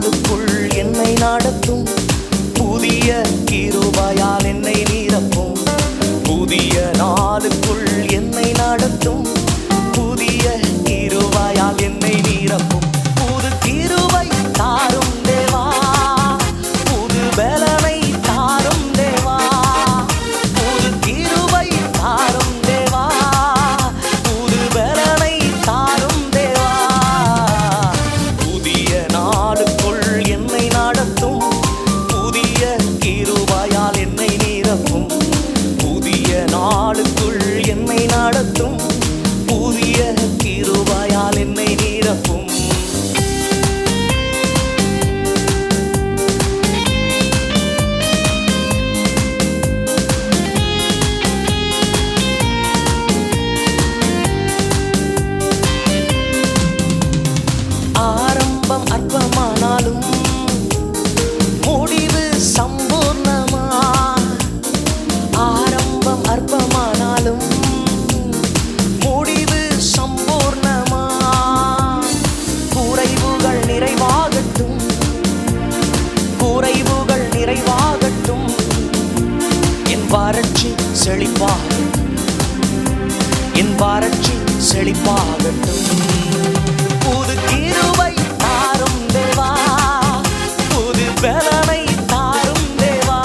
நாளுக்குள் என்னை நடத்தும், புதிய கிருபையால் என்னை நிரப்பும். புதிய நாளுக்குள் என்னை நடத்தும், புதிய கிருபையால் என்னை நிரப்பும். புது கிருபை தாரும் தேவா, புது பலனை தாரும் தேவா. புது கிருபை தாரும் தேவா, புது பலனை தாரும் தேவா. புதிய நாளுக்குள் என்னை நடத்தும், புதிய கிருபையால் என்னை நிரப்பும். புதிய நாளுக்குள் என்னை நடத்தும், புதிய கிருபையால் என்னை நிரப்பும். ஆரம்பம் அற்பமானாலும் முடிவு சம்பூர்ணமா. ஆரம்பம் அற்பமானாலும் முடிவு சம்பூர்ணமா. குறைவுகள் நிறைவாகட்டும், குறைவுகள் நிறைவாகட்டும். என் வறட்சி செழிப்பாகட்டும், என் வறட்சி செழிப்பாகட்டும். புது கிருபை தாரும் தேவா, புது பலனை தாரும் தேவா.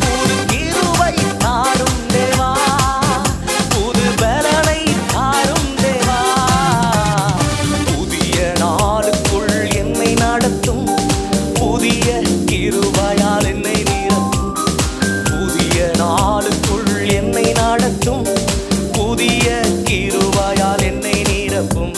புது கிருபை தாரும் தேவா, புது பலனை தாரும் தேவா. புதிய நாளுக்குள் என்னை நடத்தும், புதிய கிருபையால் என்னை நிரப்பும். புதிய நாளுக்குள் என்னை நடத்தும், புதிய கிருபையால் என்னை நிரப்பும்.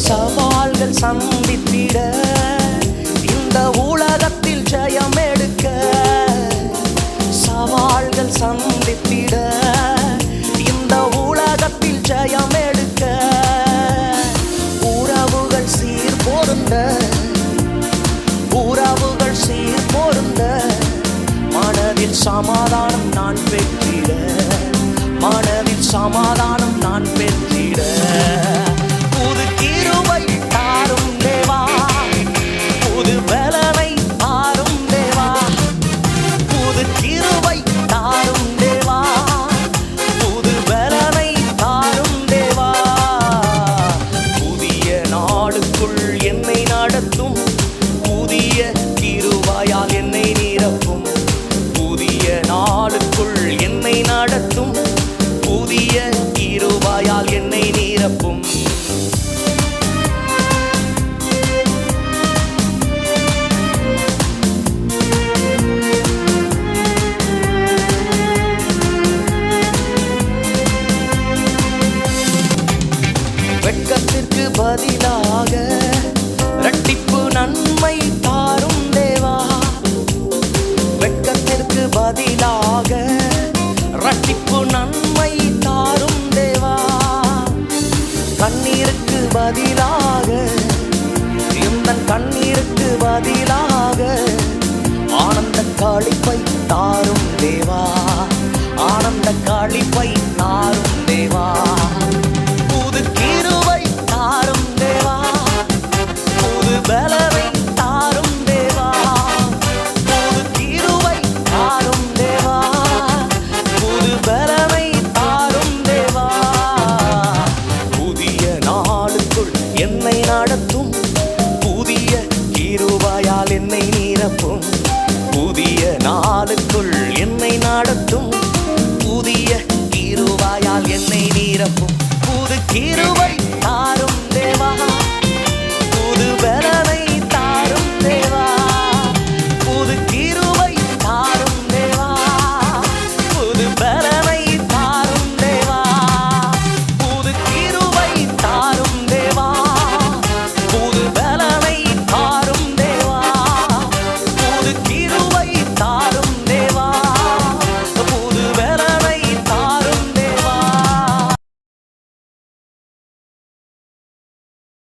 சவால்கள் சந்தித்திட, இந்த உலகத்தில் ஜெயம் எடுக்க. சவால்கள் சந்தித்திட, இந்த உலகத்தில் ஜெயம் எடுக்க. உறவுகள் சீர் பொருந்த, உறவுகள் சீர் பொருந்த. மனதில் சமாதானம் நான் பெற்றிட, மனதில் சமாதானம் நான் பெற்றிட. புது கிருபை தாரும் தேவா, புது பலனை தாரும் தேவா. புது கிருபை தாரும் தேவா, புது பலனை தாரும் தேவா. புதிய நாளுக்குள் என்னை நடத்தும், புதிய கிருபையால் என்னை நிரப்பும். புதிய நாளுக்குள் என்னை நடத்தும், புதிய கிருபையால் என்னை நிரப்பும். வெட்கத்திற்கு பதிலாக இரட்டிப்பு நன்மை தாரும் தேவா. வெட்கத்திற்கு பதிலாக இரட்டிப்பு நன்மை தாரும் தேவா. கண்ணீருக்கு பதிலாக, எந்தன் கண்ணீருக்கு பதிலாக ஆனந்த களிப்பை தாரும் தேவா. ஆனந்த களிப்பை